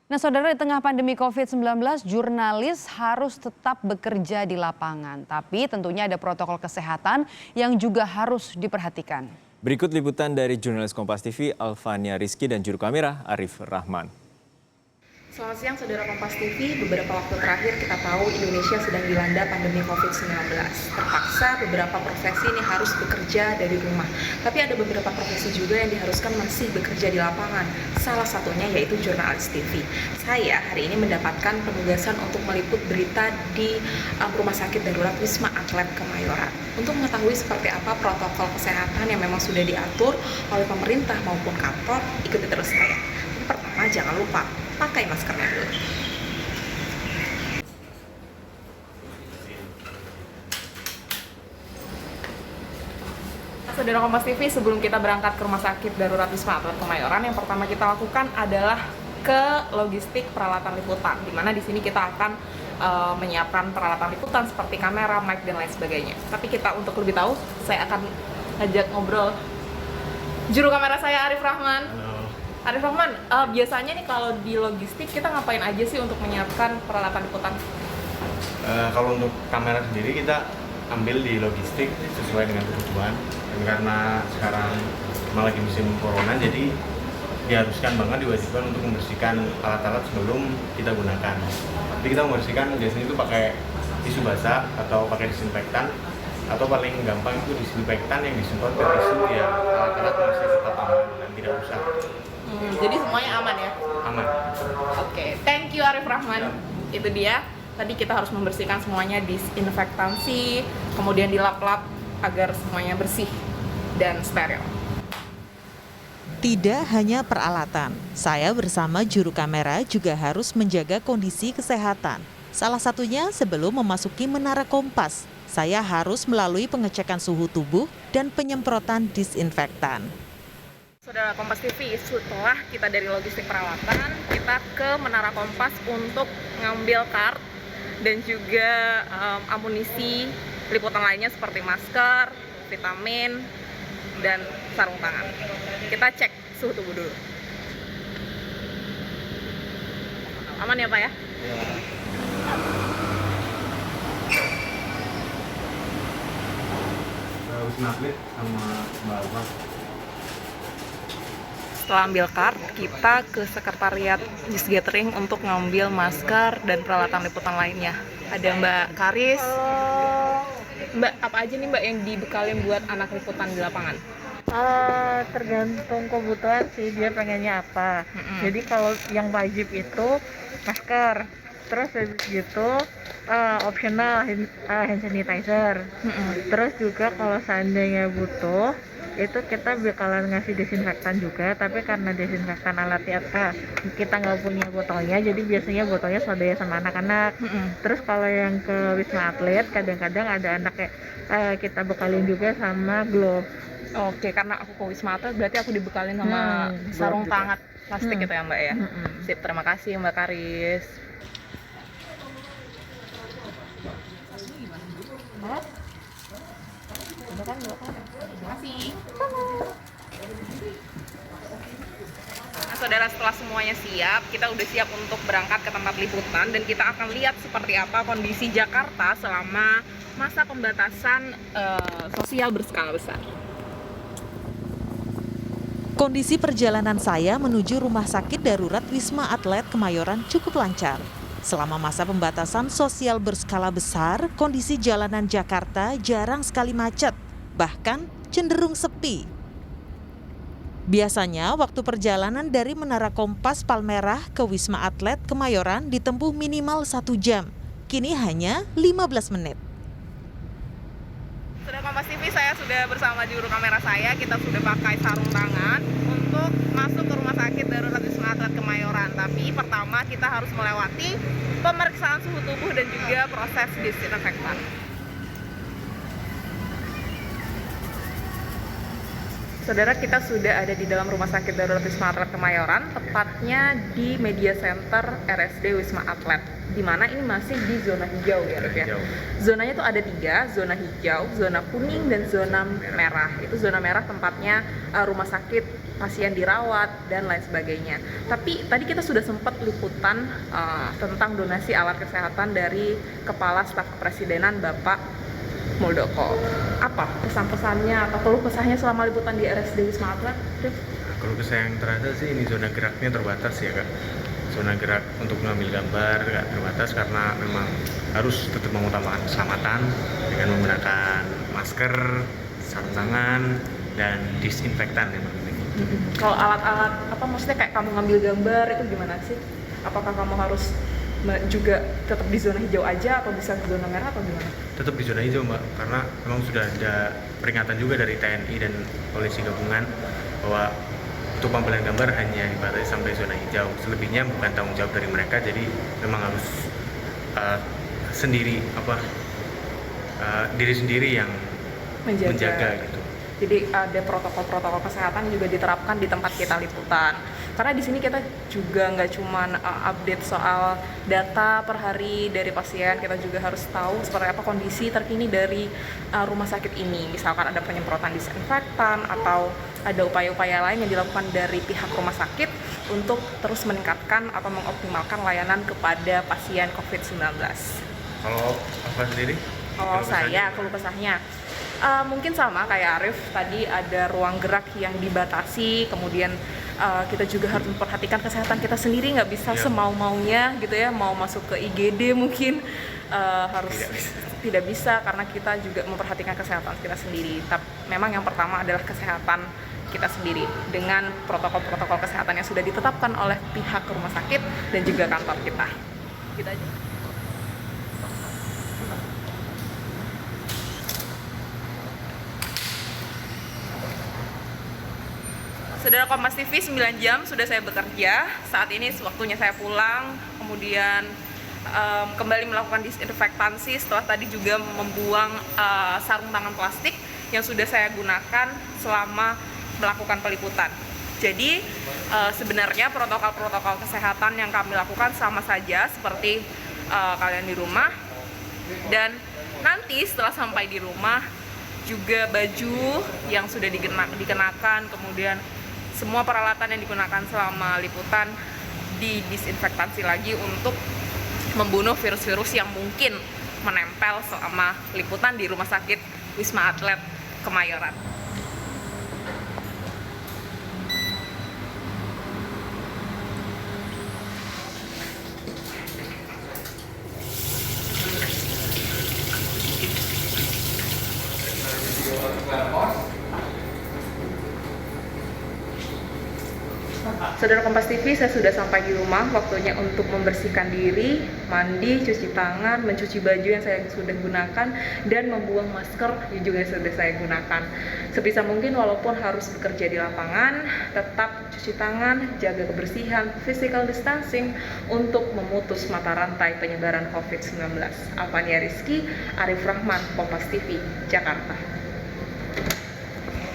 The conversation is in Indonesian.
Nah, saudara, di tengah pandemi COVID-19, jurnalis harus tetap bekerja di lapangan. Tapi tentunya ada protokol kesehatan yang juga harus diperhatikan. Berikut liputan dari jurnalis Kompas TV Alfania Rizky dan juru kamera Arif Rahman. Selamat siang saudara Kompas TV, beberapa waktu terakhir kita tahu Indonesia sedang dilanda pandemi COVID-19. Terpaksa beberapa profesi ini harus bekerja dari rumah. Tapi ada beberapa profesi juga yang diharuskan masih bekerja di lapangan. Salah satunya yaitu jurnalis TV. Saya hari ini mendapatkan penugasan untuk meliput berita di Rumah Sakit Darurat Wisma Atlet Kemayoran. Untuk mengetahui seperti apa protokol kesehatan yang memang sudah diatur oleh pemerintah maupun kantor, ikuti terus saya. Pertama, jangan lupa pakai maskernya dulu. Saudara Kompas TV, sebelum kita berangkat ke Rumah Sakit Darurat Wisma Atlet Kemayoran, yang pertama kita lakukan adalah ke logistik peralatan liputan, di mana di sini kita akan menyiapkan peralatan liputan seperti kamera, mic, dan lain sebagainya. Tapi untuk lebih tahu, saya akan ngajak ngobrol juru kamera saya, Arif Rahman. Arif Rahman, biasanya nih kalau di logistik kita ngapain aja sih untuk menyiapkan peralatan liputan? Kalau untuk kamera sendiri kita ambil di logistik sesuai dengan kebutuhan. Dan karena sekarang lagi musim corona, jadi diharuskan banget, diwajibkan untuk membersihkan alat-alat sebelum kita gunakan. Jadi kita membersihkan biasanya itu pakai tisu basah atau pakai disinfektan, atau paling gampang itu disinfektan yang disemprot ke tisu ya alat-alat masih tetap aman dan tidak rusak. Jadi semuanya aman ya? Aman. Oke, thank you Arif Rahman. Itu dia, tadi kita harus membersihkan semuanya, disinfektansi, kemudian dilap-lap agar semuanya bersih dan steril. Tidak hanya peralatan, saya bersama juru kamera juga harus menjaga kondisi kesehatan. Salah satunya sebelum memasuki Menara Kompas, saya harus melalui pengecekan suhu tubuh dan penyemprotan disinfektan. Saudara Kompas TV, setelah kita dari logistik peralatan, kita ke Menara Kompas untuk ngambil kart dan juga amunisi liputan lainnya seperti masker, vitamin, dan sarung tangan. Kita cek suhu tubuh dulu. Aman ya Pak ya? Wisma Atlet sama Mbak Alfa. Setelah ambil kart, kita ke sekretariat Just Gathering untuk ngambil masker dan peralatan liputan lainnya. Ada Mbak Karis. Mbak, apa aja nih Mbak yang dibekalin buat anak liputan di lapangan? Tergantung kebutuhan sih, dia pengennya apa. Jadi kalau yang wajib itu masker, terus habis gitu optional hand sanitizer. Terus juga kalau seandainya butuh, itu kita bakalan ngasih desinfektan juga, tapi karena desinfektan alatnya kita nggak punya botolnya, jadi biasanya botolnya swadaya sama anak-anak. Terus kalau yang ke Wisma Atlet, kadang-kadang ada anak kita bekalin juga sama glove. Oke, karena aku ke Wisma Atlet berarti aku dibekalin sama sarung tangan plastik gitu ya Mbak ya. Sip, terima kasih Mbak Karis. Terima kasih. Nah, saudara, setelah semuanya siap, kita udah siap untuk berangkat ke tempat liputan dan kita akan lihat seperti apa kondisi Jakarta selama masa pembatasan sosial berskala besar. Kondisi perjalanan saya menuju Rumah Sakit Darurat Wisma Atlet Kemayoran cukup lancar. Selama masa pembatasan sosial berskala besar, kondisi jalanan Jakarta jarang sekali macet, bahkan cenderung sepi. Biasanya waktu perjalanan dari Menara Kompas Palmerah ke Wisma Atlet Kemayoran ditempuh minimal 1 jam. Kini hanya 15 menit. Sudah Kompas TV, saya sudah bersama juru kamera saya. Kita sudah pakai sarung tangan untuk masuk ke Rumah Sakit Darurat Wisma Atlet Kemayoran. Tapi pertama kita harus melewati pemeriksaan suhu tubuh dan juga proses disinfektan. Saudara, kita sudah ada di dalam Rumah Sakit Darurat Wisma Atlet Kemayoran, tepatnya di Media Center RSD Wisma Atlet, di mana ini masih di zona hijau ya, Ruf, ya. Zonanya itu ada 3, zona hijau, zona kuning, dan zona merah. Itu zona merah tempatnya rumah sakit pasien dirawat, dan lain sebagainya. Tapi tadi kita sudah sempat liputan tentang donasi alat kesehatan dari Kepala Staf Kepresidenan Bapak Muldoko. Apa pesan-pesannya atau keluh kesahnya selama liputan di RSUD Wisma Atlet? Kalau kesah yang terasa sih ini zona geraknya terbatas ya Kak. Zona gerak untuk mengambil gambar Kak, terbatas karena memang harus tetap mengutamakan keselamatan dengan menggunakan masker, sarung tangan, dan disinfektan memang ini. Kalau alat-alat apa maksudnya kayak kamu ngambil gambar itu gimana sih? Apakah kamu harus juga tetap di zona hijau aja atau bisa di zona merah atau gimana? Tetap di zona hijau Mbak, karena memang sudah ada peringatan juga dari TNI dan polisi gabungan bahwa untuk pengambilan gambar hanya dibatasi sampai zona hijau. Selebihnya bukan tanggung jawab dari mereka, jadi memang harus diri sendiri yang menjaga gitu. Jadi ada protokol-protokol kesehatan juga diterapkan di tempat kita liputan. Karena di sini kita juga nggak cuma update soal data per hari dari pasien, kita juga harus tahu seperti apa kondisi terkini dari rumah sakit ini. Misalkan ada penyemprotan disinfektan atau ada upaya-upaya lain yang dilakukan dari pihak rumah sakit untuk terus meningkatkan atau mengoptimalkan layanan kepada pasien COVID-19. Kalau apa sendiri? Kalau saya, keluh kesahnya mungkin sama kayak Arif tadi, ada ruang gerak yang dibatasi, kemudian kita juga harus memperhatikan kesehatan kita sendiri, nggak bisa semau-maunya gitu ya, mau masuk ke IGD mungkin harus tidak bisa karena kita juga memperhatikan kesehatan kita sendiri. Tapi memang yang pertama adalah kesehatan kita sendiri dengan protokol-protokol kesehatan yang sudah ditetapkan oleh pihak rumah sakit dan juga kantor kita. Gitu aja. Saudara Kompas TV, 9 jam sudah saya bekerja. Saat ini waktunya saya pulang, kemudian kembali melakukan disinfektansi setelah tadi juga membuang sarung tangan plastik yang sudah saya gunakan selama melakukan peliputan. Jadi sebenarnya protokol-protokol kesehatan yang kami lakukan sama saja seperti kalian di rumah, dan nanti setelah sampai di rumah juga baju yang sudah dikenakan, kemudian semua peralatan yang digunakan selama liputan didisinfektasi lagi untuk membunuh virus-virus yang mungkin menempel selama liputan di Rumah Sakit Wisma Atlet Kemayoran. Saudara Kompas TV, saya sudah sampai di rumah. Waktunya untuk membersihkan diri, mandi, cuci tangan, mencuci baju yang saya sudah gunakan, dan membuang masker yang juga sudah saya gunakan. Sebisa mungkin walaupun harus bekerja di lapangan, tetap cuci tangan, jaga kebersihan, physical distancing untuk memutus mata rantai penyebaran COVID-19. Alfania Rizky, Arif Rahman, Kompas TV, Jakarta.